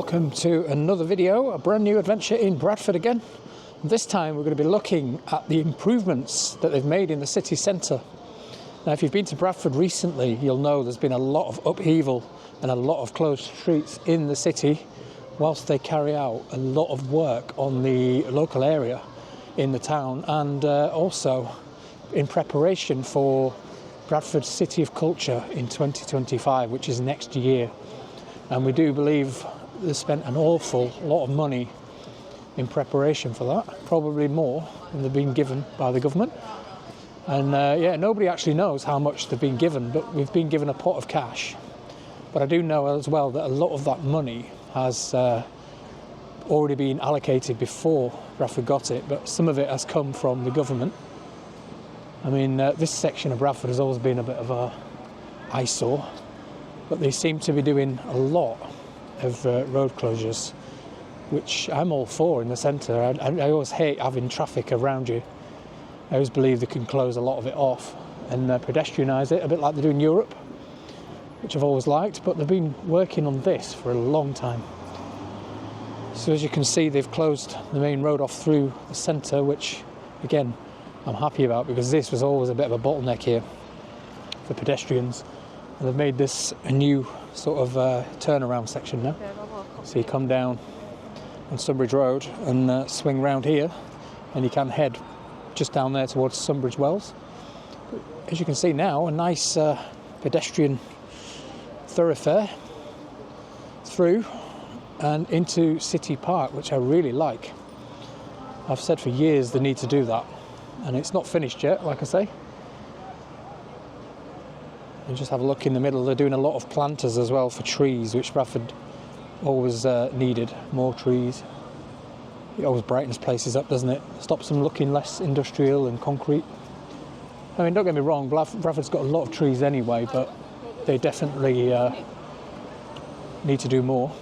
Welcome to another video, a brand new adventure in Bradford again. This time we're going to be looking at the improvements that they've made in the city centre. Now if you've been to Bradford recently, you'll know there's been a lot of upheaval and a lot of closed streets in the city whilst they carry out a lot of work on the local area in the town, and also in preparation for Bradford City of Culture in 2025, which is next year. And we do believe they spent an awful lot of money in preparation for that, probably more than they've been given by the government. And nobody actually knows how much they've been given, but we've been given a pot of cash. But I do know as well that a lot of that money has already been allocated before Bradford got it, but some of it has come from the government. I mean, this section of Bradford has always been a bit of a eyesore, but they seem to be doing a lot of road closures, which I'm all for in the centre. I always hate having traffic around you. I always believe they can close a lot of it off and pedestrianise it, a bit like they do in Europe, which I've always liked, but they've been working on this for a long time. So as you can see, they've closed the main road off through the centre, which again I'm happy about, because this was always a bit of a bottleneck here for pedestrians. And they've made this a new sort of turnaround section now. So you come down on Sunbridge Road and swing round here, and you can head just down there towards Sunbridge Wells. As you can see now, a nice pedestrian thoroughfare through and into City Park, which I really like. I've said for years they need to do that, and it's not finished yet, like I say. And just have a look in the middle, they're doing a lot of planters as well for trees, which Bradford always needed, more trees. It always brightens places up, doesn't it? Stops them looking less industrial and concrete. I mean, don't get me wrong, Bradford's got a lot of trees anyway, but they definitely need to do more.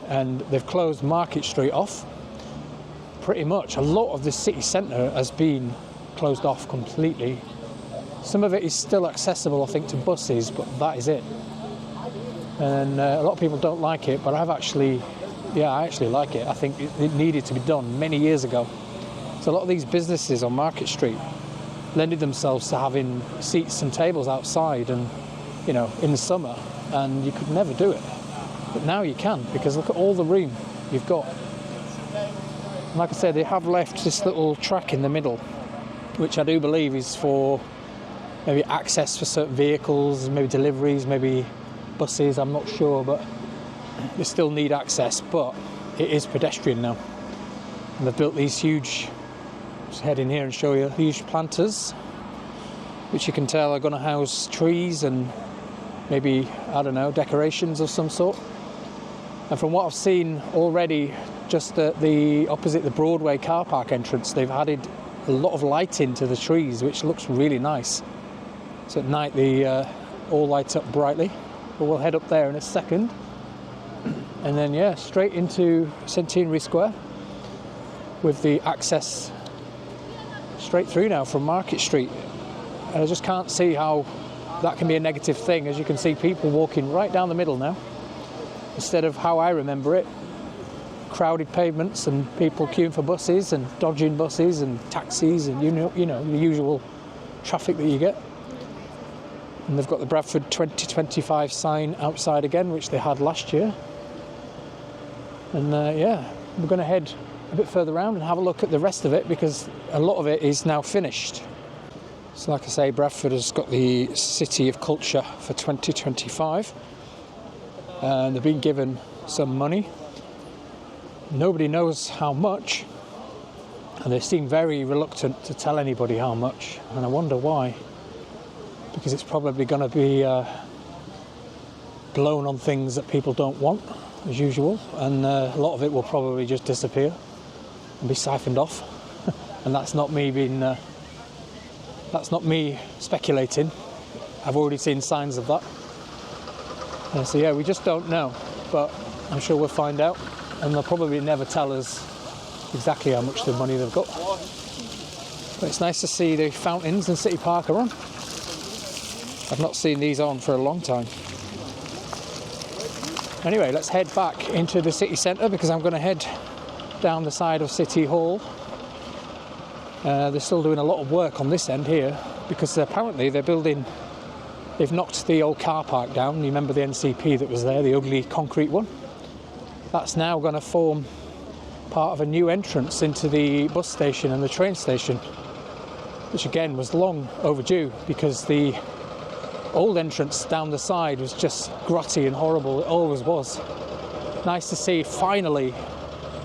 And they've closed Market Street off. Pretty much a lot of the city centre has been closed off completely. Some of it is still accessible, I think, to buses, but that is it. And a lot of people don't like it, but I actually like it. I think it needed to be done many years ago. So a lot of these businesses on Market Street lended themselves to having seats and tables outside, and in the summer, and you could never do it. But now you can, because look at all the room you've got. And like I said, they have left this little track in the middle, which I do believe is for maybe access for certain vehicles, maybe deliveries, maybe buses, I'm not sure, but they still need access, but it is pedestrian now. And they've built these huge, just head in here and show you, huge planters, which you can tell are going to house trees and maybe, I don't know, decorations of some sort. And from what I've seen already, just at the opposite the Broadway car park entrance, they've added a lot of lighting to the trees, which looks really nice. So at night they all light up brightly. But we'll head up there in a second. And then, straight into Centenary Square with the access straight through now from Market Street. And I just can't see how that can be a negative thing, as you can see people walking right down the middle now, instead of how I remember it, crowded pavements and people queuing for buses and dodging buses and taxis and the usual traffic that you get. And they've got the Bradford 2025 sign outside again, which they had last year. And we're going to head a bit further around and have a look at the rest of it, because a lot of it is now finished. So like I say, Bradford has got the City of Culture for 2025. And they've been given some money. Nobody knows how much, and they seem very reluctant to tell anybody how much, and I wonder why. Because it's probably going to be blown on things that people don't want, as usual, and a lot of it will probably just disappear and be siphoned off. And that's not me speculating. I've already seen signs of that. So we just don't know, but I'm sure we'll find out, and they'll probably never tell us exactly how much the money they've got. But it's nice to see the fountains in City Park are on. I've not seen these on for a long time. Anyway, let's head back into the city centre because I'm going to head down the side of City Hall. They're still doing a lot of work on this end here because apparently they've knocked the old car park down. You remember the NCP that was there, the ugly concrete one? That's now going to form part of a new entrance into the bus station and the train station, which again was long overdue because the old entrance down the side was just grotty and horrible. It always was. Nice to see finally,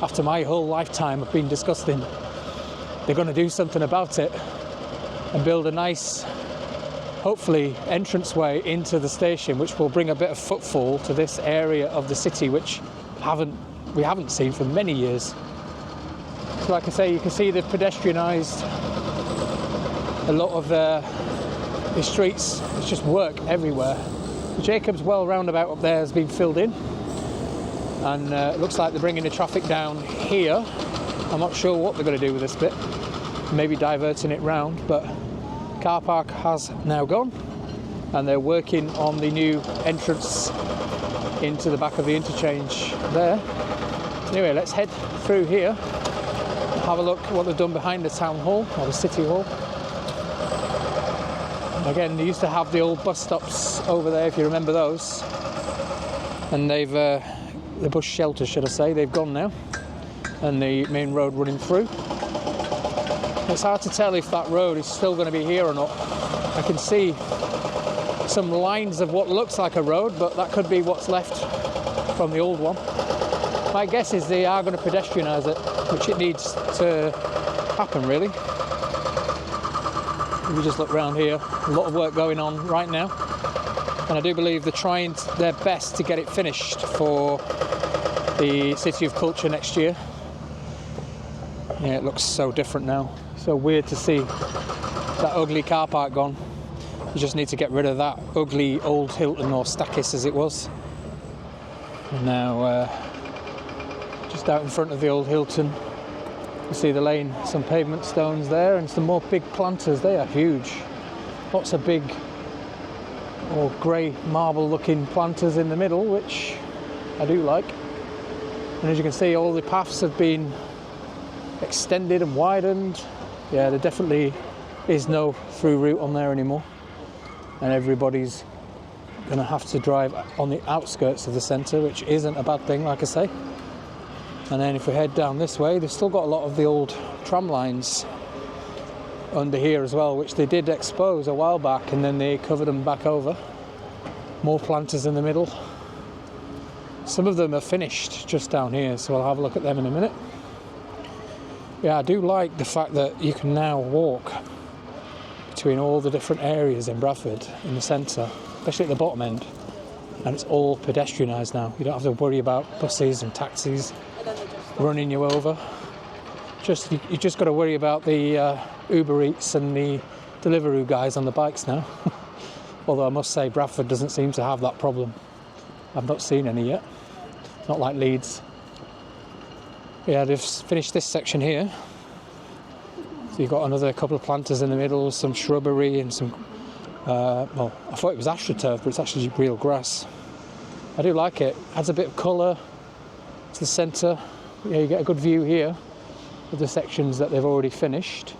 after my whole lifetime of being disgusting, they're going to do something about it and build a nice, hopefully, entranceway into the station, which will bring a bit of footfall to this area of the city, which we haven't seen for many years. So like I say, you can see they've pedestrianised a lot of the streets. It's just work everywhere. The Jacobs Well roundabout up there has been filled in, and it looks like they're bringing the traffic down here. I'm not sure what they're going to do with this bit, maybe diverting it round, but car park has now gone and they're working on the new entrance into the back of the interchange there. Anyway, let's head through here, have a look at what they've done behind the town hall or the city hall. Again, they used to have the old bus stops over there, if you remember those, and they've the bus shelter, should I say, they've gone now, and the main road running through. It's hard to tell if that road is still going to be here or not. I can see some lines of what looks like a road, but that could be what's left from the old one. My guess is they are going to pedestrianise it, which it needs to happen, really. If you just look around here, a lot of work going on right now, and I do believe they're trying their best to get it finished for the City of Culture next year. Yeah, it looks so different now. So weird to see that ugly car park gone. You just need to get rid of that ugly old Hilton, or Stackis as it was. And now, just out in front of the old Hilton, you see the lane, some pavement stones there, and some more big planters. They are huge. Lots of big, or grey marble looking planters in the middle, which I do like. And as you can see, all the paths have been extended and widened. Yeah, there definitely is no through route on there anymore, and everybody's going to have to drive on the outskirts of the centre, which isn't a bad thing, like I say. And then if we head down this way, they've still got a lot of the old tram lines under here as well, which they did expose a while back and then they covered them back over. More planters in the middle. Some of them are finished just down here, so I'll have a look at them in a minute. Yeah, I do like the fact that you can now walk between all the different areas in Bradford, in the centre, especially at the bottom end, and it's all pedestrianised now. You don't have to worry about buses and taxis running you over. You just got to worry about the Uber Eats and the Deliveroo guys on the bikes now. Although I must say Bradford doesn't seem to have that problem. I've not seen any yet. Not like Leeds. Yeah, they've finished this section here. So you've got another couple of planters in the middle, some shrubbery and some, well, I thought it was astroturf, but it's actually real grass. I do like it. Adds a bit of colour to the centre. Yeah, you get a good view here of the sections that they've already finished.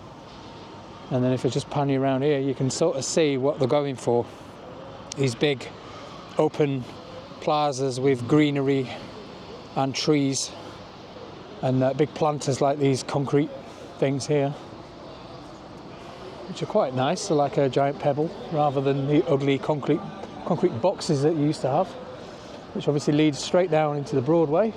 And then if I just pan you around here, you can sort of see what they're going for. These big open plazas with greenery and trees, and big planters like these concrete things here, which are quite nice. They're like a giant pebble rather than the ugly concrete boxes that you used to have, which obviously leads straight down into the Broadway.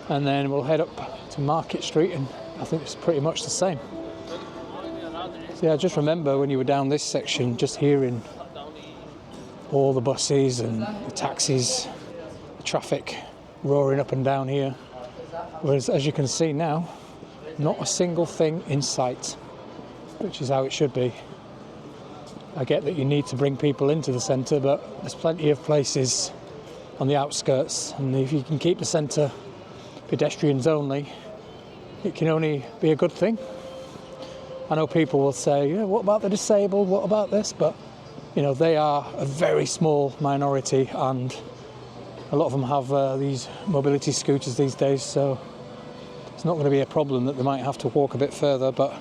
And then we'll head up to Market Street, and I think it's pretty much the same. So yeah, just remember when you were down this section, just hearing all the buses and the taxis, the traffic roaring up and down here. Whereas, as you can see now, not a single thing in sight, which is how it should be. I get that you need to bring people into the centre, but there's plenty of places on the outskirts, and if you can keep the centre pedestrians only, it can only be a good thing. I know people will say, yeah, what about the disabled, what about this? But, you know, they are a very small minority, and A lot of them have these mobility scooters these days, so it's not going to be a problem that they might have to walk a bit further. But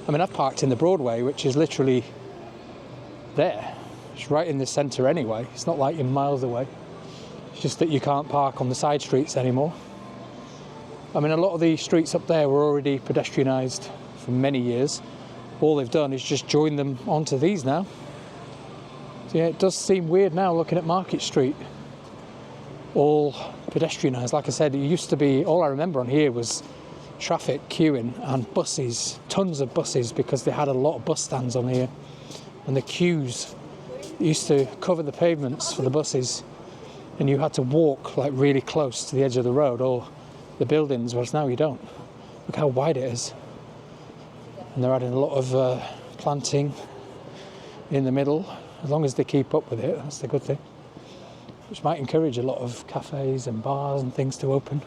I mean, I've parked in the Broadway, which is literally there. It's right in the centre anyway. It's not like you're miles away. It's just that you can't park on the side streets anymore. I mean, a lot of the streets up there were already pedestrianised for many years. All they've done is just join them onto these now. So yeah, it does seem weird now looking at Market Street, all pedestrianised. Like I said, it used to be, all I remember on here was traffic queuing and buses, tons of buses, because they had a lot of bus stands on here. And the queues used to cover the pavements for the buses, and you had to walk like really close to the edge of the road or the buildings, whereas now you don't. Look how wide it is. And they're adding a lot of planting in the middle. As long as they keep up with it, that's the good thing. Which might encourage a lot of cafes and bars and things to open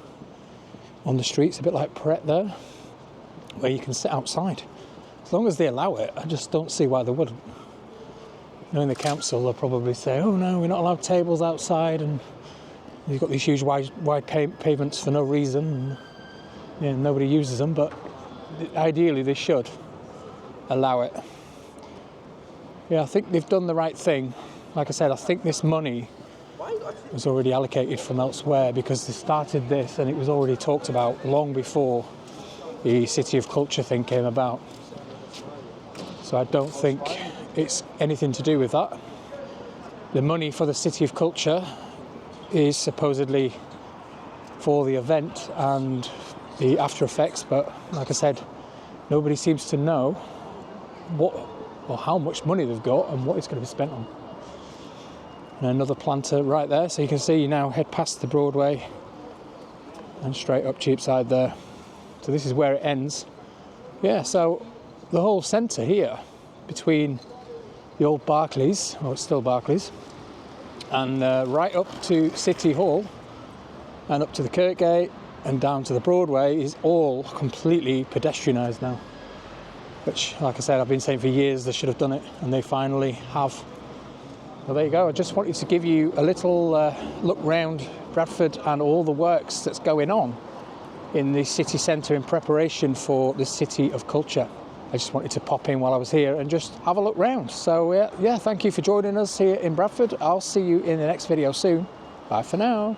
on the streets, a bit like Pret there, where you can sit outside. As long as they allow it, I just don't see why they wouldn't. Knowing the council, they'll probably say, oh no, we're not allowed tables outside, and you've got these huge wide pavements for no reason, and yeah, nobody uses them, but ideally they should allow it. Yeah, I think they've done the right thing. Like I said, I think this money was already allocated from elsewhere, because they started this and it was already talked about long before the City of Culture thing came about. So I don't think it's anything to do with that. The money for the City of Culture is supposedly for the event and the after effects, but like I said, nobody seems to know what or how much money they've got and what it's going to be spent on. And another planter right there, so you can see you now head past the Broadway and straight up Cheapside there. So this is where it ends. Yeah, so the whole centre here between the old Barclays, or it's still Barclays, and right up to City Hall and up to the Kirkgate and down to the Broadway is all completely pedestrianised now. Which, like I said, I've been saying for years they should have done it, and they finally have. Well, there you go. I just wanted to give you a little look round Bradford and all the works that's going on in the city centre in preparation for the City of Culture. I just wanted to pop in while I was here and just have a look round. So yeah, thank you for joining us here in Bradford. I'll see you in the next video soon. Bye for now.